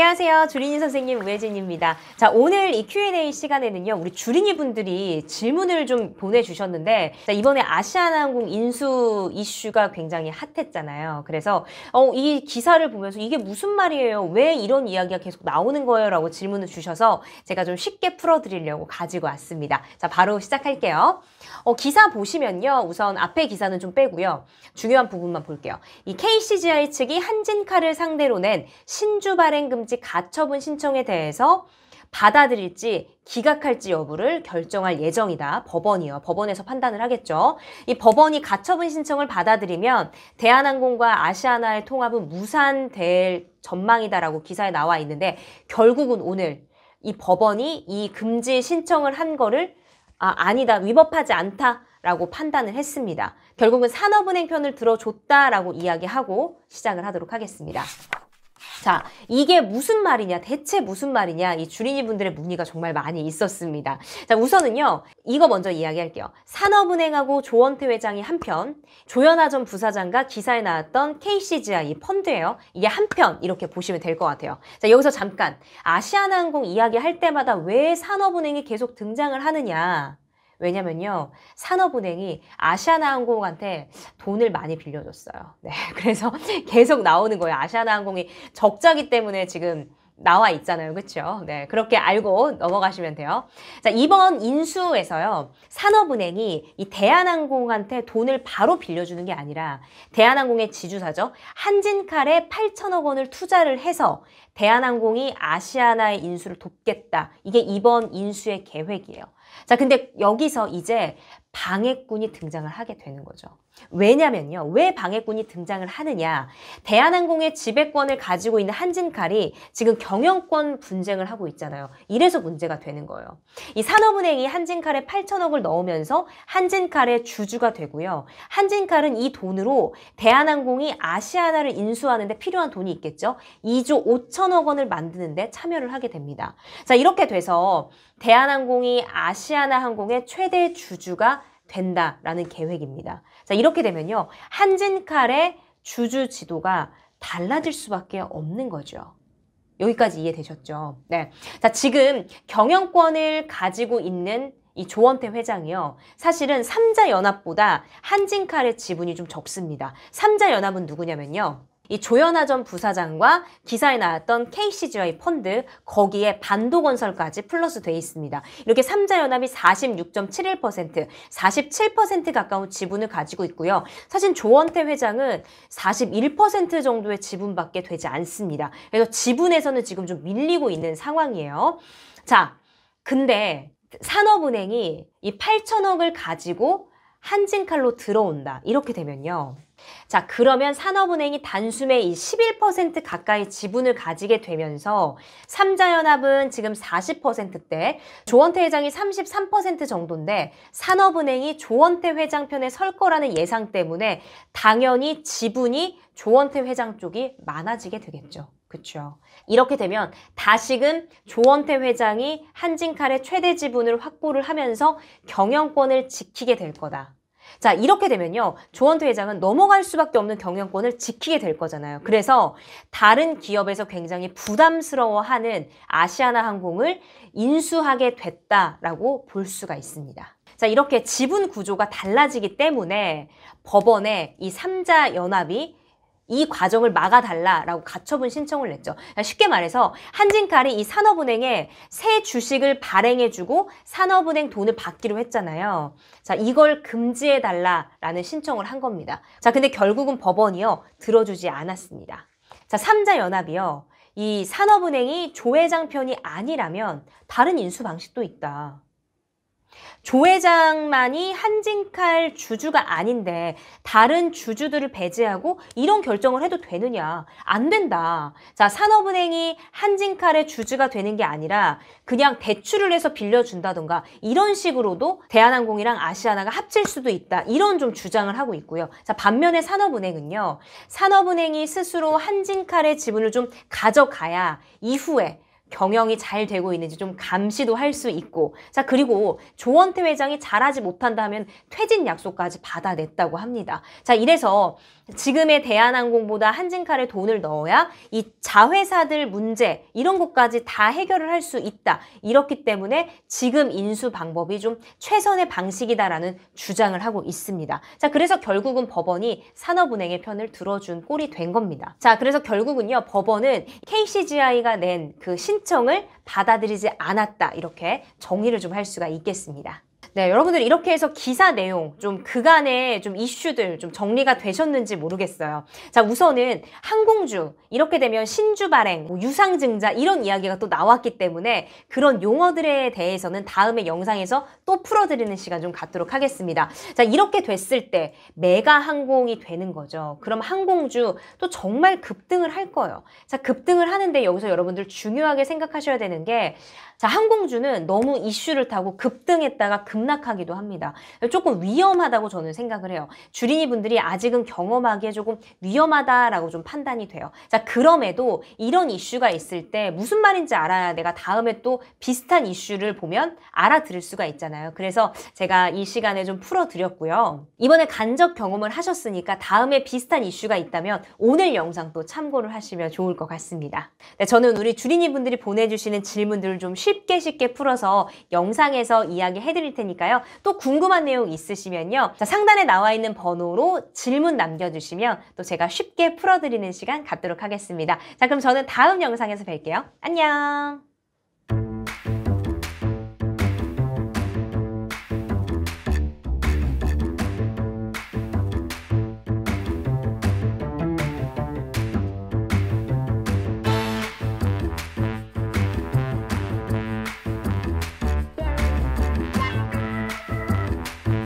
안녕하세요. 주린이 선생님 우혜진입니다. 자, 오늘 이 Q&A 시간에는요, 우리 주린이 분들이 질문을 좀 보내주셨는데, 자, 이번에 아시아나항공 인수 이슈가 굉장히 핫했잖아요. 그래서 이 기사를 보면서 이게 무슨 말이에요? 왜 이런 이야기가 계속 나오는 거예요? 라고 질문을 주셔서 제가 좀 쉽게 풀어드리려고 가지고 왔습니다. 자, 바로 시작할게요. 기사 보시면요, 우선 앞에 기사는 좀 빼고요. 중요한 부분만 볼게요. 이 KCGI 측이 한진카를 상대로 낸 신주 발행 금지 가처분 신청에 대해서 받아들일지 기각할지 여부를 결정할 예정이다. 법원이요. 법원에서 판단을 하겠죠. 이 법원이 가처분 신청을 받아들이면 대한항공과 아시아나의 통합은 무산될 전망이다라고 기사에 나와 있는데, 결국은 오늘 이 법원이 이 금지 신청을 한 거를 아니다, 위법하지 않다라고 판단을 했습니다. 결국은 산업은행 편을 들어줬다라고 이야기하고 시작을 하도록 하겠습니다. 자, 이게 무슨 말이냐, 대체 무슨 말이냐, 이 주린이 분들의 문의가 정말 많이 있었습니다. 자, 우선은요, 이거 먼저 이야기할게요. 산업은행하고 조원태 회장이 한편, 조현아 전 부사장과 기사에 나왔던 KCGI 펀드예요. 이게 한편 이렇게 보시면 될 것 같아요. 자, 여기서 잠깐 아시아나항공 이야기할 때마다 왜 산업은행이 계속 등장을 하느냐. 왜냐면요, 산업은행이 아시아나항공한테 돈을 많이 빌려줬어요. 네, 그래서 계속 나오는 거예요. 아시아나항공이 적자기 때문에 지금 나와 있잖아요. 그렇죠? 네, 그렇게 알고 넘어가시면 돼요. 자, 이번 인수에서요, 산업은행이 이 대한항공한테 돈을 바로 빌려주는 게 아니라 대한항공의 지주사죠. 한진칼에 8천억 원을 투자를 해서 대한항공이 아시아나의 인수를 돕겠다. 이게 이번 인수의 계획이에요. 자, 근데 여기서 이제 방해꾼이 등장을 하게 되는 거죠. 왜냐면요. 왜 방해꾼이 등장을 하느냐. 대한항공의 지배권을 가지고 있는 한진칼이 지금 경영권 분쟁을 하고 있잖아요. 이래서 문제가 되는 거예요. 이 산업은행이 한진칼에 8천억을 넣으면서 한진칼의 주주가 되고요. 한진칼은 이 돈으로 대한항공이 아시아나를 인수하는데 필요한 돈이 있겠죠. 2조 5천억 원을 만드는데 참여를 하게 됩니다. 자, 이렇게 돼서 대한항공이 아시아나항공의 최대 주주가 된다라는 계획입니다. 자, 이렇게 되면요, 한진칼의 주주 지도가 달라질 수밖에 없는 거죠. 여기까지 이해되셨죠? 네. 자, 지금 경영권을 가지고 있는 이 조원태 회장이요, 사실은 삼자연합보다 한진칼의 지분이 좀 적습니다. 삼자연합은 누구냐면요, 이 조현아 전 부사장과 기사에 나왔던 KCGI 펀드, 거기에 반도건설까지 플러스 돼 있습니다. 이렇게 삼자연합이 46.71%, 47% 가까운 지분을 가지고 있고요. 사실 조원태 회장은 41% 정도의 지분밖에 되지 않습니다. 그래서 지분에서는 지금 좀 밀리고 있는 상황이에요. 자, 근데 산업은행이 이 8천억을 가지고 한진칼로 들어온다. 이렇게 되면요, 자, 그러면 산업은행이 단숨에 이 11% 가까이 지분을 가지게 되면서 삼자연합은 지금 40%대, 조원태 회장이 33% 정도인데 산업은행이 조원태 회장 편에 설 거라는 예상 때문에 당연히 지분이 조원태 회장 쪽이 많아지게 되겠죠. 그렇죠. 이렇게 되면 다시금 조원태 회장이 한진칼의 최대 지분을 확보를 하면서 경영권을 지키게 될 거다. 자, 이렇게 되면요, 조원태 회장은 넘어갈 수밖에 없는 경영권을 지키게 될 거잖아요. 그래서 다른 기업에서 굉장히 부담스러워하는 아시아나항공을 인수하게 됐다라고 볼 수가 있습니다. 자, 이렇게 지분 구조가 달라지기 때문에 법원에 이 삼자연합이 이 과정을 막아달라라고 가처분 신청을 냈죠. 쉽게 말해서 한진칼이 이 산업은행에 새 주식을 발행해주고 산업은행 돈을 받기로 했잖아요. 자, 이걸 금지해달라라는 신청을 한 겁니다. 자, 근데 결국은 법원이요, 들어주지 않았습니다. 자, 삼자연합이요, 이 산업은행이 조 회장 편이 아니라면 다른 인수 방식도 있다. 조 회장만이 한진칼 주주가 아닌데 다른 주주들을 배제하고 이런 결정을 해도 되느냐? 안 된다. 자, 산업은행이 한진칼의 주주가 되는 게 아니라 그냥 대출을 해서 빌려준다던가 이런 식으로도 대한항공이랑 아시아나가 합칠 수도 있다. 이런 좀 주장을 하고 있고요. 자, 반면에 산업은행은요, 산업은행이 스스로 한진칼의 지분을 좀 가져가야 이후에 경영이 잘 되고 있는지 좀 감시도 할 수 있고, 자, 그리고 조원태 회장이 잘하지 못한다 하면 퇴진 약속까지 받아냈다고 합니다. 자, 이래서 지금의 대한항공보다 한진칼에 돈을 넣어야 이 자회사들 문제 이런 것까지 다 해결을 할 수 있다. 이렇기 때문에 지금 인수 방법이 좀 최선의 방식이다라는 주장을 하고 있습니다. 자, 그래서 결국은 법원이 산업은행의 편을 들어준 꼴이 된 겁니다. 자, 그래서 결국은요, 법원은 KCGI가 낸 그 신청을 받아들이지 않았다. 이렇게 정리를 좀 할 수가 있겠습니다. 네, 여러분들 이렇게 해서 기사 내용, 좀 그간의 좀 이슈들 좀 정리가 되셨는지 모르겠어요. 자, 우선은 항공주, 이렇게 되면 신주 발행, 뭐 유상증자 이런 이야기가 또 나왔기 때문에 그런 용어들에 대해서는 다음에 영상에서 또 풀어드리는 시간 좀 갖도록 하겠습니다. 자, 이렇게 됐을 때 메가 항공이 되는 거죠. 그럼 항공주 또 정말 급등을 할 거예요. 자, 급등을 하는데 여기서 여러분들 중요하게 생각하셔야 되는 게, 자, 항공주는 너무 이슈를 타고 급등했다가 급락하기도 합니다. 조금 위험하다고 저는 생각을 해요. 주린이 분들이 아직은 경험하기에 조금 위험하다라고 좀 판단이 돼요. 자, 그럼에도 이런 이슈가 있을 때 무슨 말인지 알아야 내가 다음에 또 비슷한 이슈를 보면 알아들을 수가 있잖아요. 그래서 제가 이 시간에 좀 풀어드렸고요. 이번에 간접 경험을 하셨으니까 다음에 비슷한 이슈가 있다면 오늘 영상 또 참고를 하시면 좋을 것 같습니다. 네, 저는 우리 주린이 분들이 보내주시는 질문들을 좀 쉽게 풀어서 영상에서 이야기해 드릴 테니까요. 또 궁금한 내용 있으시면요. 자, 상단에 나와 있는 번호로 질문 남겨주시면 또 제가 쉽게 풀어드리는 시간 갖도록 하겠습니다. 자, 그럼 저는 다음 영상에서 뵐게요. 안녕!